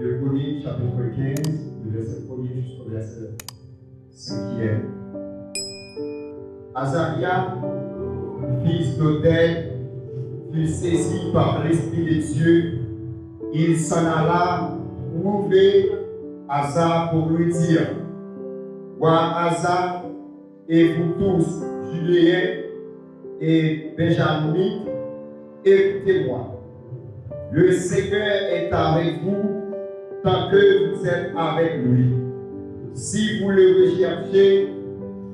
de Chroniques, chapitre 15, du verset 1er jusqu'au verset 5e. Azaria, fils d'Oded, fut saisi par l'Esprit de Dieu. Il s'en alla trouver Asa pour lui dire: Vois Asa et vous tous, Judéens et Benjaminites, écoutez-moi. Le Seigneur est avec vous tant que vous êtes avec lui. Si vous le recherchez,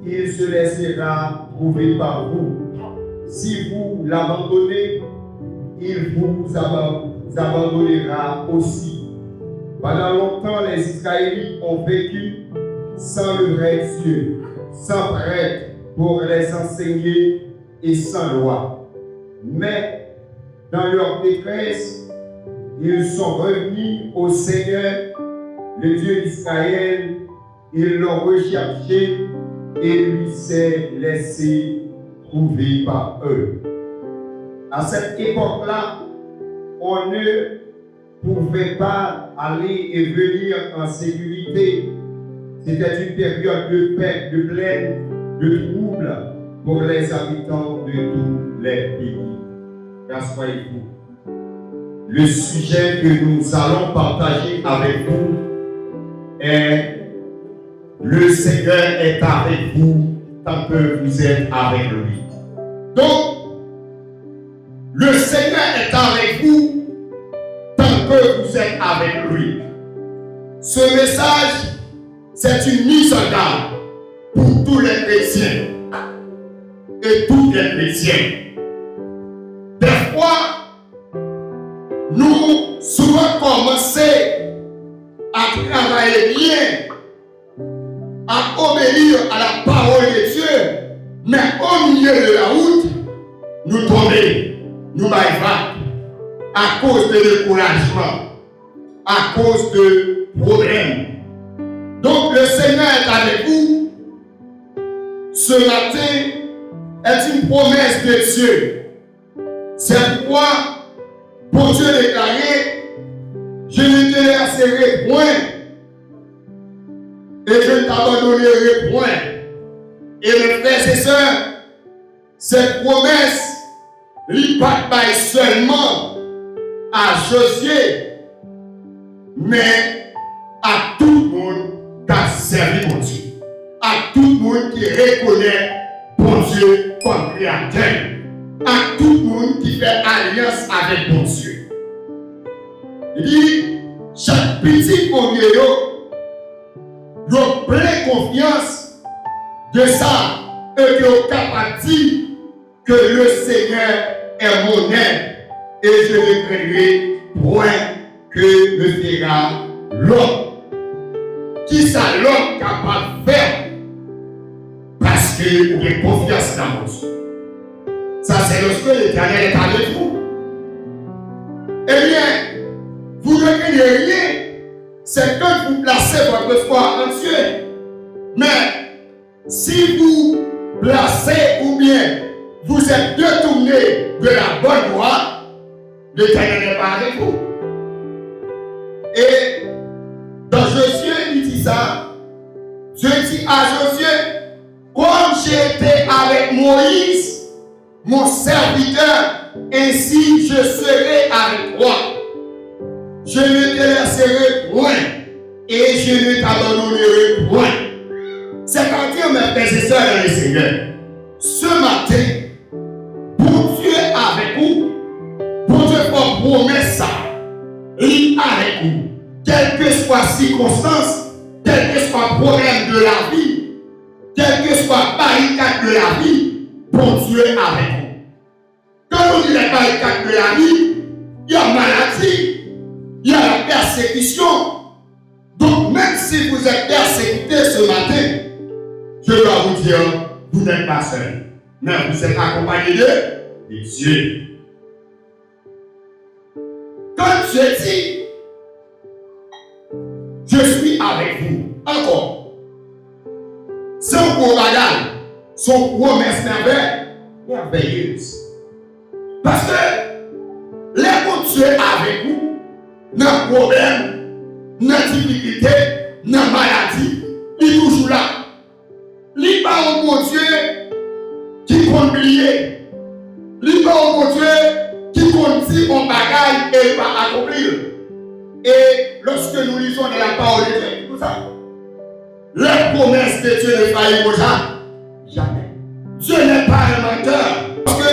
il se laissera trouver par vous. Si vous l'abandonnez, il vous abandonnera aussi. Pendant longtemps, les Israélites ont vécu sans le vrai Dieu, sans prêtre pour les enseigner et sans loi. Mais dans leur détresse, ils sont revenus au Seigneur, le Dieu d'Israël. Ils l'ont recherché et lui s'est laissé trouver par eux. À cette époque-là, on ne pouvait pas aller et venir en sécurité. C'était une période de paix, de plaine, de trouble pour les habitants de tous les pays. Rassurez-vous. Le sujet que nous allons partager avec vous est: le Seigneur est avec vous tant que vous êtes avec lui. Donc, le Seigneur est avec vous tant que vous êtes avec lui. Ce message, c'est une mise en garde pour tous les chrétiens et toutes les chrétiennes. Des fois, nous souvent commencer à travailler bien, à obéir à la parole de Dieu, mais au milieu de la route, nous tombons, nous baillons à cause de découragement, à cause de problèmes. Donc le Seigneur est avec vous. Ce matin est une promesse de Dieu. C'est pourquoi, pour Dieu déclaré, je ne te laisserai point et je ne t'abandonnerai point. Et mes frères et sœurs, cette promesse n'est pas seulement à Josué, mais à tout le monde qui a servi mon Dieu, à tout le monde qui reconnaît mon Dieu comme créateur, à tout le monde qui fait alliance avec mon Dieu. Il dit, chaque petit premier yo plein confiance de ça et qui est capable de dire que le Seigneur est mon aide et je ne craindrai point que me fera l'homme. Qui ça l'homme capable de faire? Parce que vous avez confiance dans mon Dieu. Ça c'est lorsque l'Éternel est avec vous. Eh bien, vous ne craignez rien. C'est que vous placez votre foi en Dieu. Mais si vous placez ou bien vous êtes détourné de la bonne voie, l'Éternel n'est pas avec vous. Et dans Josué, il dit ça. Dieu dit à Josué: comme j'ai été avec Moïse, mon serviteur, ainsi je serai avec toi. Je ne te laisserai point et je ne t'abandonnerai point. C'est quand Dieu, mes frères et sœurs dans le Seigneur, ce matin, pour Dieu avec vous, pour Dieu pour promesse ça, il est avec vous. Quelle que soit la circonstance, quel que soit le problème de la vie, quel que soit la barricade de la vie, pour Dieu est avec vous. Quand on dit les barricades de la vie, il y a maladie, il y a la persécution. Donc même si vous êtes persécuté ce matin, je dois vous dire, vous n'êtes pas seul. Mais vous êtes accompagné de Dieu. Quand Dieu dit, je suis avec vous, encore, son gros bagage, son promesse merveilleuse. Parce que les Dieu avec vous, dans le problème, dans la difficulté, dans la maladie, il est toujours là. Il n'est pas un bon Dieu qui compte oublier. Il n'est pas un bon Dieu qui compte dire un bagage et va accomplir. Et lorsque nous lisons dans la parole de Dieu, tout ça, les promesses de Dieu ne failliront jamais. Dieu n'est pas un menteur. Parce que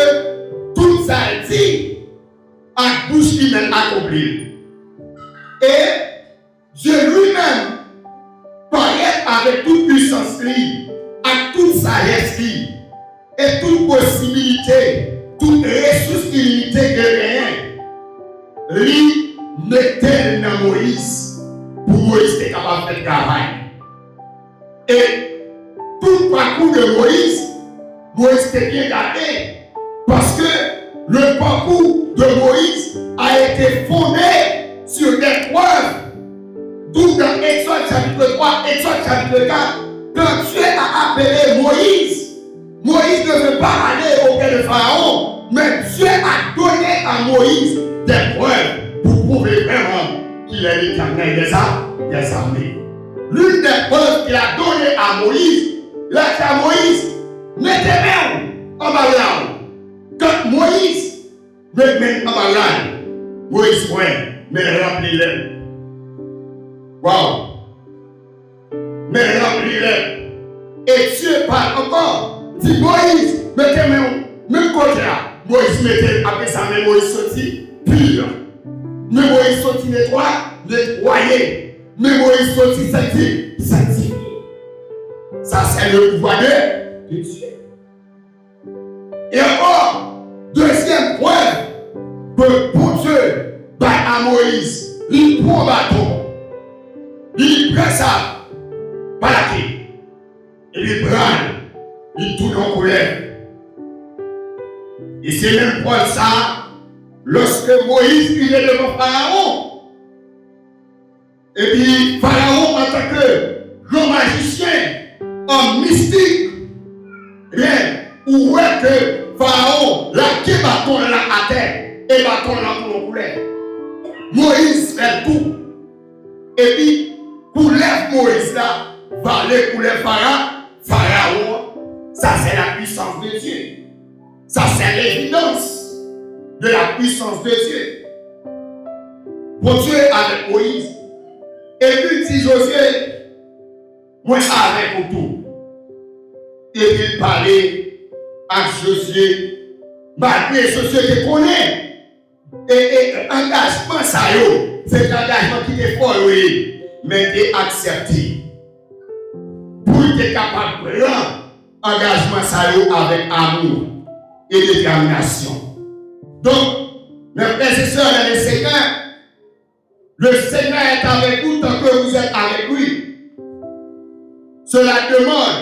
tout ça dit à bouche humaine accomplie. Et Dieu lui-même paraît avec toute puissance libre, avec toute sagesse libre, et toute possibilité, toute ressource illimitée que rien, lui mettait dans Moïse pour Moïse était capable de faire le travail. Et tout le parcours de Moïse était bien gardé parce que le parcours de Moïse a été fondé sur des preuves. D'où dans Exode chapitre 3, Exode chapitre 4, quand Dieu a appelé Moïse, Moïse ne veut pas aller auprès de Pharaon, mais Dieu a donné à Moïse des preuves pour prouver vraiment qu'il est l'Éternel des armées. L'une des preuves qu'il a données à Moïse, il a dit à Moïse, mettez main en bas. Quand Moïse met main en bas, Moïse ouais, mais remplis-le. Wow! Mais remplis-le. Et Dieu parle encore. Dit Moïse, mettez main, même côté là. Moïse mettait, après ça, mais Moïse sortit pur. Mais Moïse sortit nettoyé. Mais Moïse sortit sanctifié. Ça, c'est le pouvoir de Dieu. Et encore, deuxième preuve que pour Dieu, à Moïse, il prend un bâton. Il prend ça, par la clé. Et il prend, il tourne en couleur. Et c'est même pour ça, lorsque Moïse est devant Pharaon, et puis Pharaon en tant que grand magicien, en mystique, eh bien, ou voit que Pharaon, là, qui bâton là à terre, et bâton là pour le couleur. Moïse fait tout. Et puis, pour lève Moïse là, va aller pour les Pharaon, ça c'est la puissance de Dieu. Ça c'est l'évidence de la puissance de Dieu. Pour Dieu avec Moïse. Et puis dit Josué, moi avec tout. Et puis il parlait à Josué, malgré Josué qui connaît. Et engagement ça c'est un engagement qui est fort, oui, mais qui est accepté. Pour être capable de prendre engagement ça avec amour et détermination. Donc, mes frères et sœurs dans le Seigneur est avec vous tant que vous êtes avec lui. Cela demande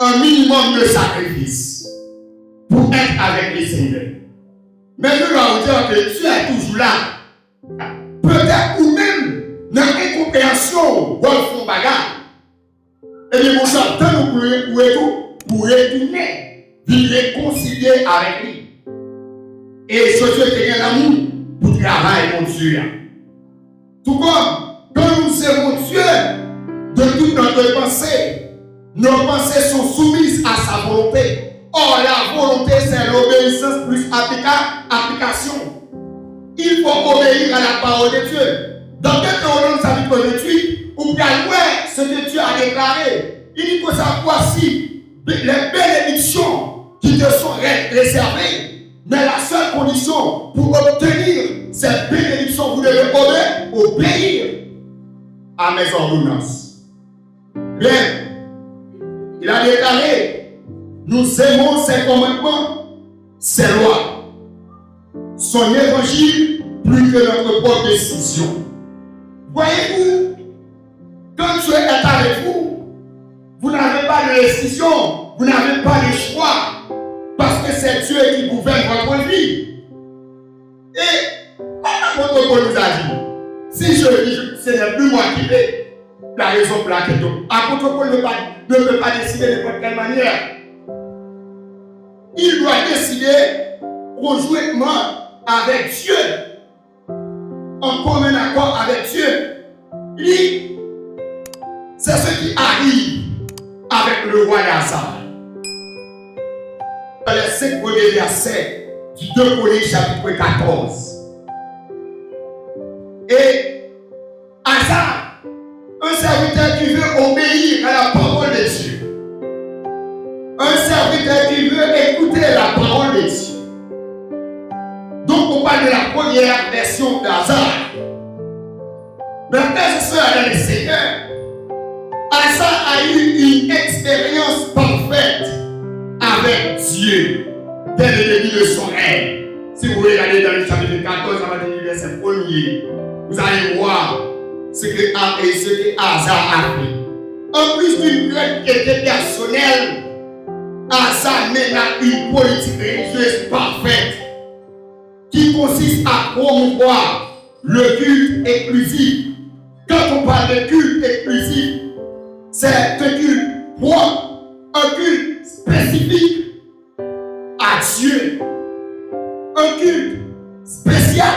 un minimum de sacrifice pour être avec le Seigneur. Mais nous allons dire que Dieu est toujours là. Peut-être ou même dans l'incompréhension, ou font bagarre. Et bien, mon cher, tant nous pour retourner, vivre réconcilier avec lui. Et ce Dieu qui a l'amour pour travailler mon Dieu. Tout comme quand nous aimons Dieu de toute notre pensée, nos pensées sont soumises à sa volonté. Or, la volonté, c'est l'obéissance plus application. Il faut obéir à la parole de Dieu. Dans Deutéronome chapitre 28, on peut voir ce que Dieu a déclaré. Il dit que ça, voici les bénédictions qui te sont réservées. Mais la seule condition pour obtenir ces bénédictions, vous devez obéir à mes ordonnances. Bien, il a déclaré, nous aimons ses commandements, ses lois, son évangile plus que notre propre décision. Voyez-vous, quand Dieu est avec vous, vous n'avez pas de décision, vous n'avez pas de choix, parce que c'est Dieu qui gouverne votre vie. Et comme l'apôtre Paul nous a dit, si je dis ce n'est plus moi qui fais, la raison pour laquelle l'apôtre Paul ne peut pas décider de n'importe quelle manière. Il doit décider conjointement avec Dieu, en commun accord avec Dieu. dit, c'est ce qui arrive avec le roi Asa. Dans les 5 premiers versets du 2 Chroniques chapitre 14. Et Asa, un serviteur qui veut obéir à la parole de Dieu, un serviteur qui veut écouter la parole de Dieu. Donc on parle de la première version d'Asa. Maintenant, ce soir dans le Seigneur, Asa a eu une expérience parfaite avec Dieu dès le début de son règne. Si vous regardez dans le chapitre 14, à partir du verset 1er, vous allez voir ce que Asa a fait. En plus d'une grande qualité personnelle, Asa mène à une politique religieuse parfaite qui consiste à promouvoir le culte exclusif. Quand on parle de culte exclusif, c'est un culte propre, un culte spécifique à Dieu, un culte spécial,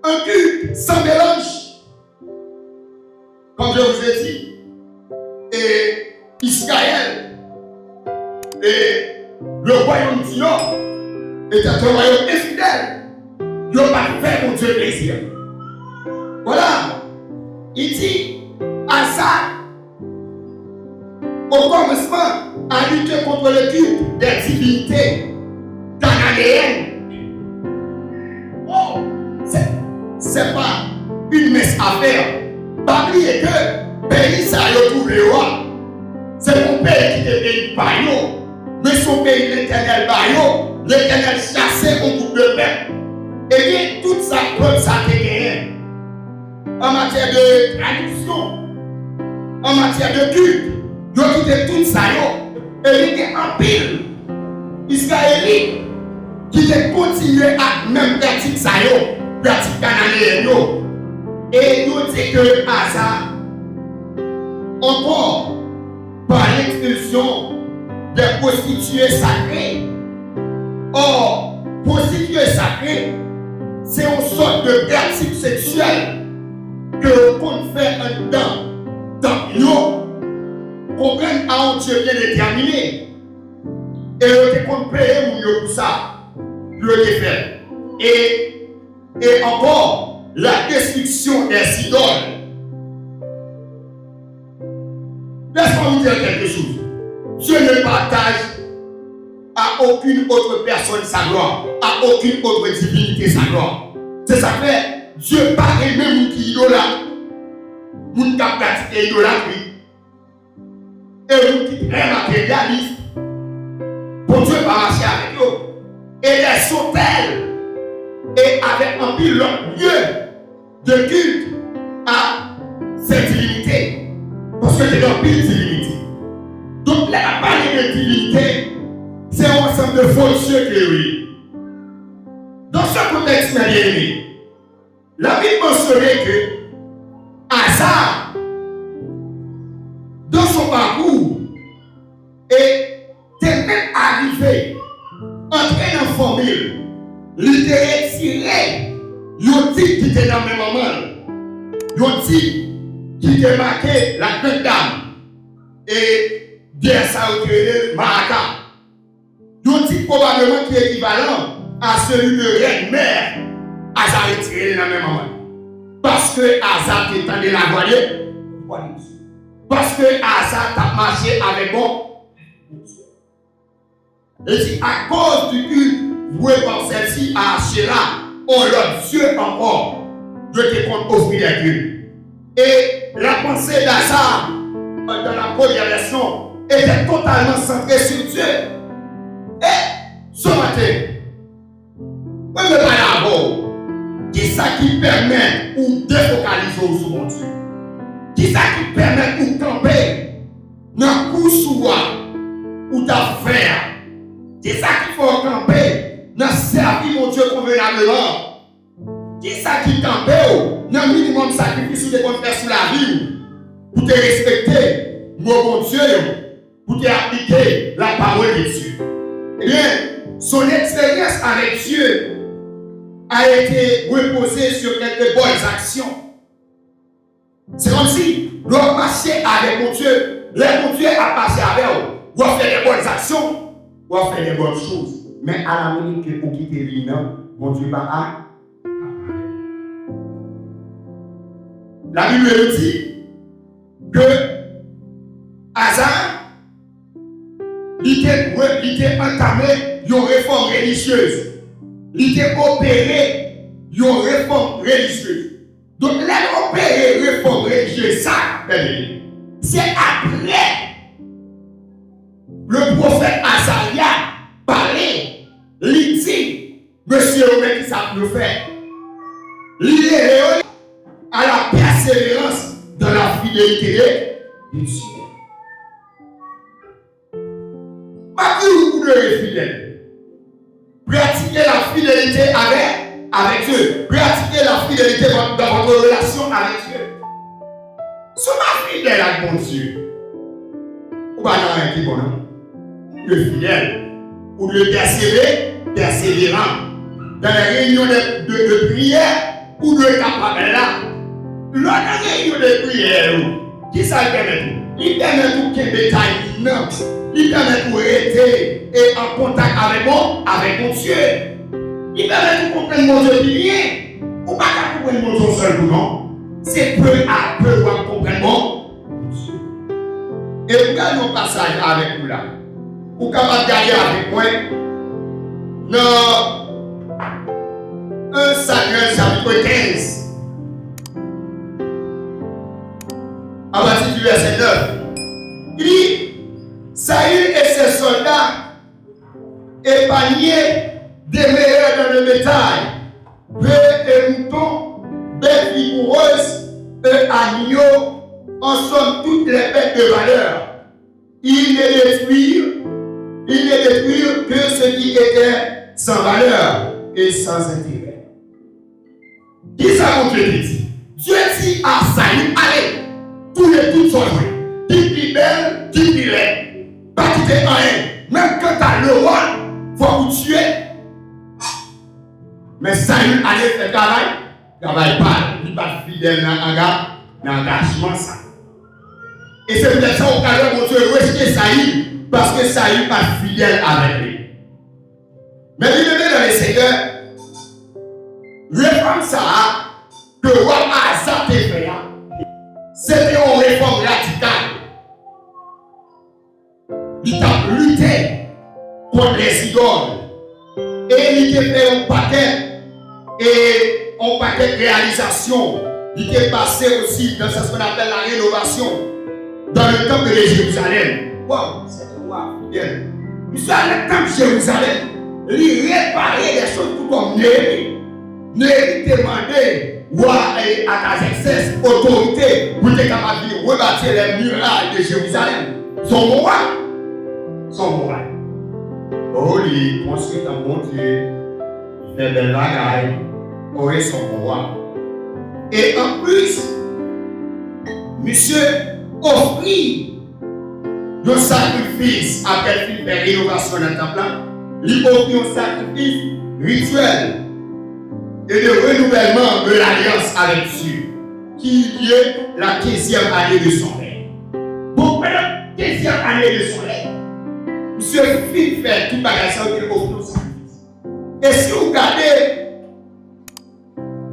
un culte sans mélange. Comme je vous ai dit, et Israël et le royaume du Nord était un royaume infidèle. Ils n'ont pas fait mon Dieu plaisir. Voilà. Il dit à ça, au commencement, à lutter contre le culte des divinités cananéennes. Oh, c'est pas une mince affaire. Pas oublier que pays ça a trouvé le roi. C'est mon pays qui était pays baillot. Mais son pays, l'éternel baillot, l'éternel chassait au groupe de peuple. Et bien, toute sa preuve, ça a été gagné. En matière de tradition, en matière de culte, ils ont quitté tout ça. Et il était en pile israélite qui a continué à même pratique ça, pratique cananéenne. Et ils ont dit que Asa, encore par l'expulsion des prostituées sacrées. Or, prostituées sacrées, c'est une sorte de pratique sexuelle que l'on fait un dans nous, qu'on prenne à un Dieu bien déterminé. Et on peut payer pour ça, le fait. Et encore, la destruction des idoles. Laisse-moi vous dire quelque chose. Dieu ne partage à aucune autre personne sa gloire, à aucune autre divinité sa gloire. C'est ça fait, Dieu pas aimé qui idolâtre, qui pratique l'idolâtrie, et qui est matérialiste. Pour Dieu pas marcher avec eux. Et les sautelles, et avec un pile lieu de culte à cette divinité. Parce que c'est un pile divinité. Donc la parole de divinité, c'est un ensemble de faux dieux créés. Dans ce contexte, mes bien-aimés, la Bible mentionnerait que Asa, dans son parcours, était même arrivé, entré dans la famille, il était tiré, il dit qu'il était dans le même moment, il dit qu'il était marqué la grande dame, et bien ça a été Maraka. Il dit probablement qu'il est équivalent à celui de reine mère, Asa retiré dans le même moment. Parce que Asa était la voie. Parce que Asa a marché avec bon. Et dit à cause du culte voué par celle-ci à Asherah, on leur Dieu encore, Dieu te compte offrir des cultes. Et la pensée d'Asa, dans la première version, était totalement centrée sur Dieu. Et ce matin, on ne peut pas d'abord. Qui ça qui permet ou défocaliser sur mon Dieu? Qui ça qui permet ou camper dans le coup soi ou d'affaires? Qui ça qui faut camper dans servir mon Dieu convenablement? Qui ça qui camper dans le minimum sacrifice ou de qu'on fait sur la vie pour te respecter mon Dieu, pour te appliquer la parole de Dieu? Eh bien, son expérience avec Dieu a été reposée sur quelques bonnes actions. C'est comme si nous marcher avec mon Dieu. Mon Dieu a passé avec vous. Vous faire des bonnes actions, vous faire des bonnes choses. Mais à la minute que vous quittez l'île, mon Dieu va à. La Bible nous dit que Asa, il était entamé une réforme religieuse. Il était opéré une réforme religieuse. Donc, l'opéré une réforme religieuse, ça, c'est après le prophète Azaria parlait, il dit, monsieur, qui ça peut faire? Il est à la persévérance dans la fidélité de Dieu. Pas que vous devez être fidèle. Pratiquez la fidélité avec Dieu. Pratiquez la fidélité dans votre relation avec Dieu. Soyez fidèle à mon Dieu. Ou pas dans un qui bon, le fidèle. Ou le persévérant. Dans les réunions de prière ou de capable là. Dans les réunions de prière, qui ça permet? Il permet tout qu'il détaille. Non. Il permet de rester en contact avec mon Dieu. Il permet de comprendre mon Dieu bien. Ou pas qu'à comprendre mon Dieu seul ou non. C'est peu à peu qu'on comprenne mon Dieu. Et regardons le passage avec nous là. Ou capable de garder avec moi. Dans 1 Samuel chapitre 15. À partir du verset 9. Il dit, Saül et ses soldats épargnaient des meilleurs dans le bétail, bœufs et moutons, bêtes vigoureuses et agneaux, en somme toutes les bêtes de valeur. Ils ne détruirent que ce qui était sans valeur et sans intérêt. Qui ça mon Dieu dit? Dieu dit à Saül, allez, tous les toutes sont joués. Qui dit belle, qui dit laid. Pas quitter rien. Même quand tu as le roi, il faut vous tuer. Mais Saül allait faire travail pas. Il n'est pas fidèle dans l'engagement. Et c'est peut-être ça au cas où mon Dieu rejeter Saül, parce que Saül n'est pas fidèle avec lui. Mais il est dans les Seigneurs. Réforme ça, que le roi Asa te fait, c'était une réforme radicale. Il a lutté contre les idoles. Et il a fait un paquet de réalisations. Il est passé aussi dans ce qu'on appelle la rénovation dans le temple de Jérusalem. Wow, c'est un roi fidèle. Il est allé dans le temple de Jérusalem. Il réparait des choses tout comme Néhémie. Néhémie demandait à Artaxerxès autorité pour être capable de rebâtir les murailles de Jérusalem. Son roi. Oh, il construit un bon Dieu. Il fait belle bagaille. Oh, et son roi. Et en plus, monsieur offrit un sacrifice après qu'il fait rénovation dans le temple. Il offrit un sacrifice rituel et de renouvellement de l'alliance avec Dieu, qui est la 15e année de son règne. Pour la 15e année de son règne, monsieur fit faire tout bagage qu'il offre au sacrifice. Et si vous regardez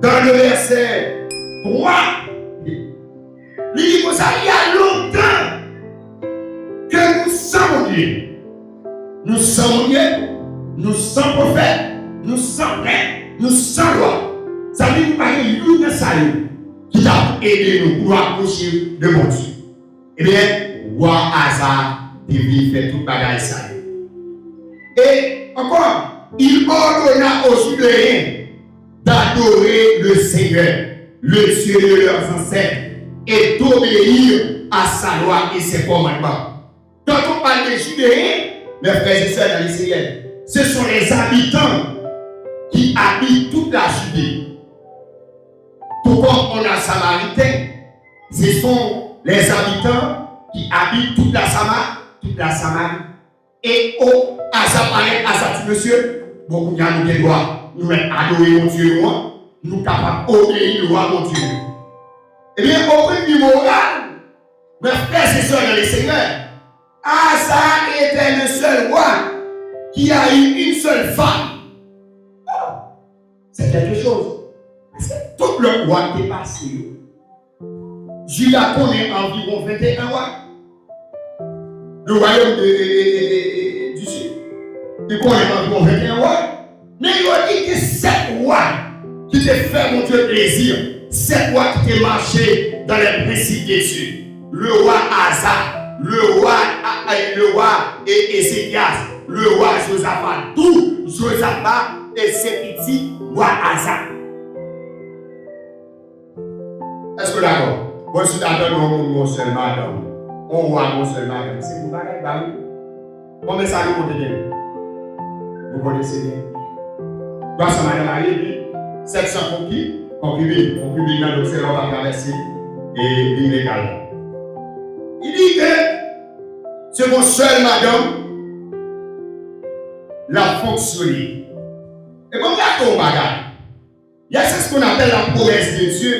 dans le verset 3, il dit que ça, il y a longtemps que nous sommes Dieu. Nous sommes Dieu, nous sommes prophètes, nous sommes prêts, nous sommes lois. Ça veut dire qu'il y a une salut qui t'a aidé nous pour approcher de mon Dieu. Eh bien, roi Asa devait faire tout bagage ça. Et encore, il ordonna aux Judaïens d'adorer le Seigneur, le Dieu de leurs ancêtres, et d'obéir à sa loi et ses commandements. Quand on parle des Judaïens, mes frères et sœurs dans les Seigneurs, ce sont les habitants qui habitent toute la Judée. Tout comme on a Samaritains, ce sont les habitants qui habitent toute la Samarie. Et au Asa, monsieur, beaucoup de gens nous doivent nous adorer mon Dieu, nous capables d'obéir le roi mon Dieu. Eh bien, au premier immoral. Mes frères et sœurs dans le Seigneur, Asa était le seul roi qui a eu une seule femme. C'est quelque chose. Parce que tout le roi est passé. Judas connaît environ 21 rois. Le royaume du Sud. Il connaît environ 21 rois. Mais il a dit que 7 rois qui te fait mon Dieu plaisir. 7 rois qui te marché dans les principes de Dieu. Le roi Asa, le roi Ézéchias, le roi Josaphat, tout Josaphat et ses petits rois Asa. Est-ce que d'accord? Moi, je suis d'accord, mon seul madame. On voit mon seul madame. C'est vous, madame, bah oui. Combien ça nous compte bien? Vous connaissez bien. Dans sa madame arrive, 700 concubines dans le salon va traverser et l'illégal. Il dit que c'est mon seul madame l'a fonctionné. Et comme là, ton bagage, il y a ce qu'on appelle la promesse de Dieu.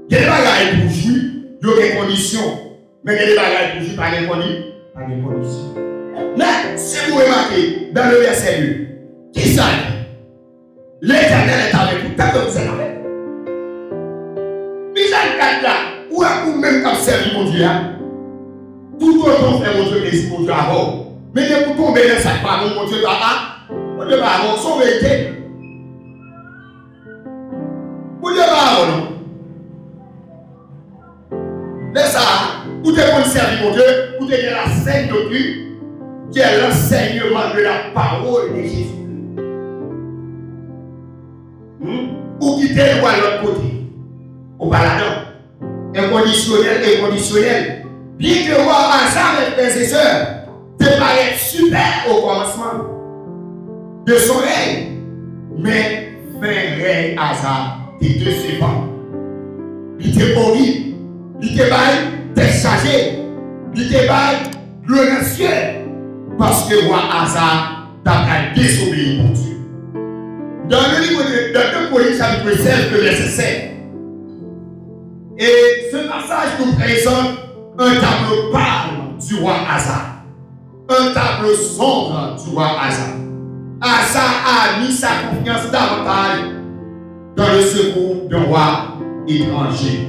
Il y a des bagages pour jouir, il y a des conditions. Mais il y a des bagages pour jouir par des conditions. Mais si vous remarquez dans le verset 2, qui ça dit? L'Éternel est avec vous, tant que vous êtes avec. Puis dans le cadre là, ou à vous même quand servi mon Dieu, tout autant fait mon Dieu plaisir mon Dieu avant. Mais dès que vous tombez dans sa part, mon Dieu mon Dieu va avoir son vérité. Mon Dieu va avoir non. Laisse ça, vous devez servir mon Dieu, vous devez la scène de Dieu, qui est l'enseignement de la parole de Jésus. Ou quitter le roi de l'autre côté. Ou pas là-dedans. Inconditionnel. Bien que le roi Asa, mes frères et sœurs, te paraît super au commencement de son règne. Mais fin règne Asa, il te sépare. Il te horrible. Il te baille, t'es chargé. Il te baille, le ciel. Parce que le roi Asa t'a désobéi pour Dieu. Dans le livre de 2 Chroniques, chapitre 16, verset 7. Et ce passage nous présente un tableau pâle du roi Asa. Un tableau sombre du roi Asa. Asa a mis sa confiance davantage dans le secours d'un roi étranger.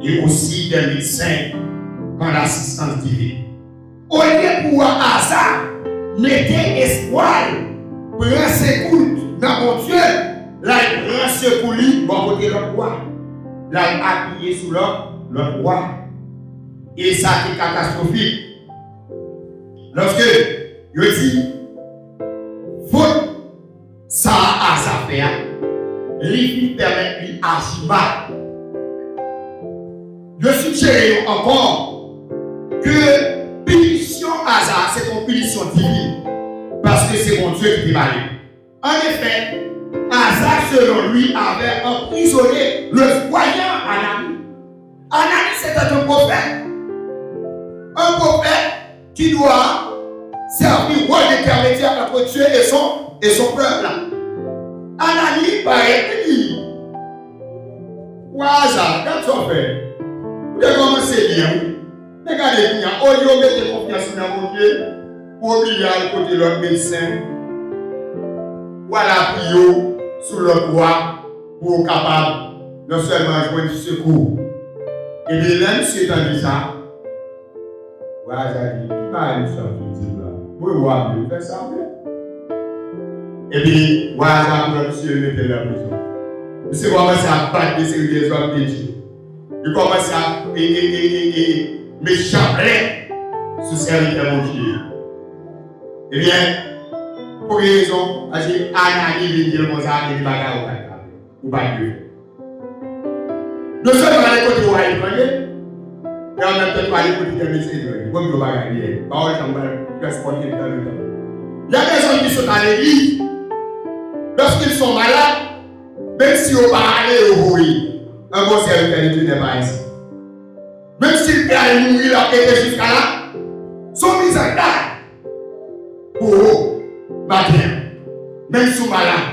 Et aussi des médecins qu'en l'assistance divine. Au lieu pour Asa, mettez espoir, prend secours dans mon Dieu, là il prend secours lui, bon côté l'autre roi. Là il appuyé sur l'autre roi. Et ça c'est catastrophique. Lorsque je dis, faute, ça a sa faire, lui permet lui agir mal. Je suggère encore que punition hasard, c'est une punition divine. Parce que c'est mon Dieu qui m'a dit. En effet, Asa, selon lui, avait emprisonné le voyant Anani. Anani, c'était un prophète. Un prophète qui doit servir rôle d'intermédiaire entre Dieu et son peuple. Anani, pareil, il dit, Asa, qu'est-ce qu'on fait? Vous devez commencer bien. Regardez bien, au lieu de mettre confiance dans mon Dieu, pour oublier à côté de l'autre médecin, voilà, prio sur le roi pour être capable non seulement jouer du secours. Et bien là, monsieur est dit ça. Voilà, j'ai dit, qui va aller sortir du là? Pour voir, il fait ça. Et puis, voilà, monsieur mettait la prison. Monsieur commence à battre des hommes de Dieu. Il commence à me chambrer sous serviteur mon Dieu. Eh bien, pour une raison, parce que Anani vient dire comme ça, il dit bagarre ou pas Dieu. Nous sommes allés côté roi étranger, et en même temps, aller côté des médecins, comme le bagarre. Parole, ça va transporter dans le temps. Il y a des gens qui sont à l'église, lorsqu'ils sont malades, même si on va aller au ruine, un bon serviteur de Dieu n'est pas ici. Même s'il peut aller mourir là, et jusqu'à là, sont mis en garde. Pour eux, même si on est malade,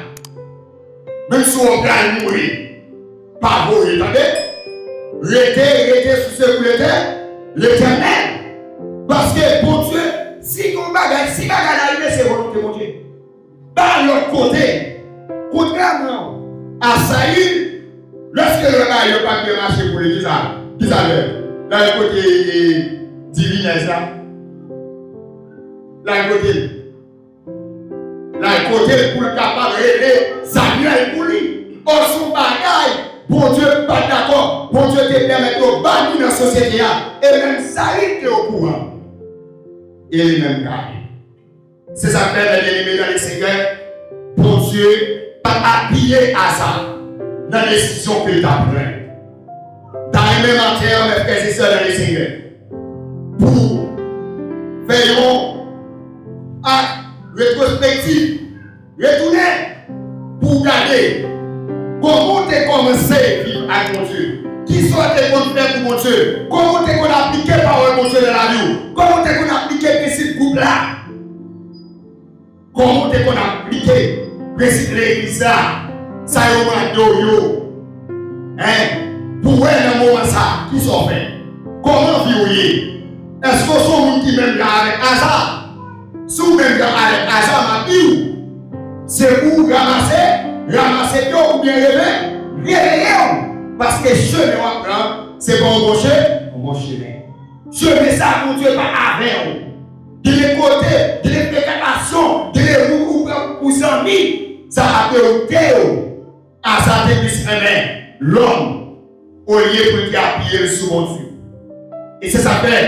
même si on peut aller mourir, pas vous, attendez, rester sur ce que l'Éternel. Parce que pour Dieu, si bagage arrive, c'est volonté de Dieu. Par l'autre côté, contrairement à Saül, lorsque le gars n'a pas bien marché pour l'église, qui savait, là, le côté divin, ça. Là, le côté pour le capable de régler Samuel pour lui. Or, son bagage, pour Dieu, pas d'accord. Pour Dieu te permet de bannir dans la société. Et même Saül est au courant. Et les mêmes gars. C'est ça que les ennemis dans les Seigneur. Pour Dieu, pas appuyer à ça dans les décisions qu'il t'a prises. Dans les mêmes matières, mes frères et sœurs dans les Seigneur. Pour faire acte rétrospectif, retourner pour garder comment tu as commencé à vivre avec mon Dieu. Qui soit tes faire pour mon Dieu? Comment tu as appliqué la parole de mon Dieu dans la vie? Comment tu as appliqué le principe groupe là? Comment tu as appliqué le principe de l'église là? Ça y est, yo. Pour voir dans le moment ça, qui sont fait? Comment vivre? Est-ce que ce monde qui même là avec hasard? Si vous même là avec hasard, ma vie, c'est pour ramasser tout ou bien réveiller. Parce que chemin à prendre, c'est bon bon chemin. Chemin ça, mon Dieu, pas avec vous. De les côtés, de les précautions, de les roues pour s'en ça a été à sa début l'homme, au lieu pour qu'il appuie sur mon Dieu. Et c'est ça fait,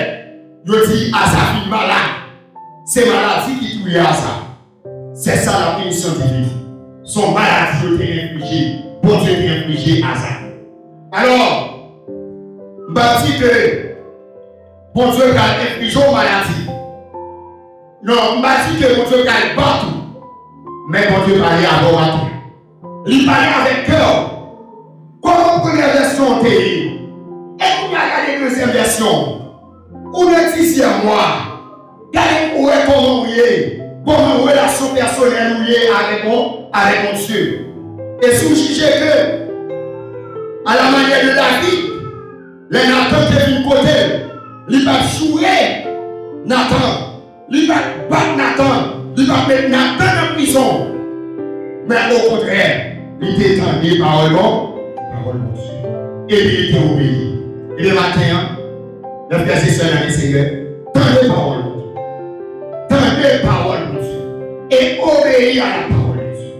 je dis à sa fille malade, c'est maladie qui tue à ça. C'est ça la punition divine. Son maladie, je t'ai infligé, bon Dieu t'ai infligé à ça. Alors, je dis que bon Dieu a infligé aux maladies. Non, je dis que bon Dieu a battu. Mais bon Dieu parlait à laboratoire. Il parlait avec cœur. Comment première version t'es? Et vous regardez la deuxième version. Où est-il à moi? Regardez comment vous êtes. Comment relation personnelle vous êtes avec mon Dieu. Et si vous jugez que, à la manière de David, les Nathan qui viennent côté, il va jouer Nathan, il va battre Nathan, il va mettre Nathan en prison. Mais au contraire, il était entendu parole de Dieu. Et il était obéi. Et le matin, le frère et sœurs dans le Seigneur, tendez parole de Dieu. Tendez parole de Dieu. Et obéir à la parole de Dieu.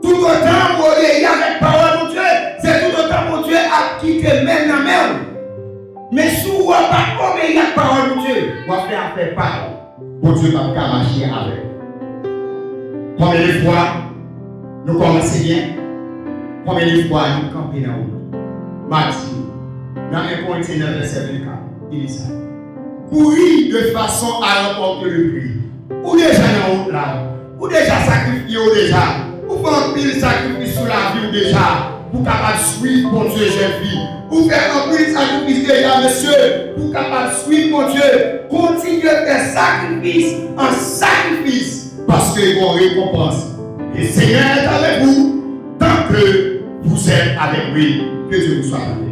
Tout autant vous obéissez avec la parole de Dieu, c'est tout autant mon Dieu a quitté même la mer. Mais si vous n'avez pas obéi à la parole de Dieu, vous allez faire parole. Mon Dieu va pas marcher avec. Combien de fois nous commençons bien? Combien de fois nous campons dans l'eau? Matthieu, dans 1 Corinthiens 9, verset 24, il dit ça. Courir de façon à remporter le prix. Ou déjà dans l'eau là, ou déjà sacrifié ou déjà, ou faire un pile sacrifice sur la vie ou déjà, pour capable suivre mon Dieu, jeune fille. Pour faire un pile sacrifice déjà, monsieur, pour capable suivre mon Dieu. Continuez à faire sacrifice en sacrifice, parce qu'ils vont récompense. Le Seigneur est avec vous tant que vous êtes avec lui. Que Dieu vous soit avec vous.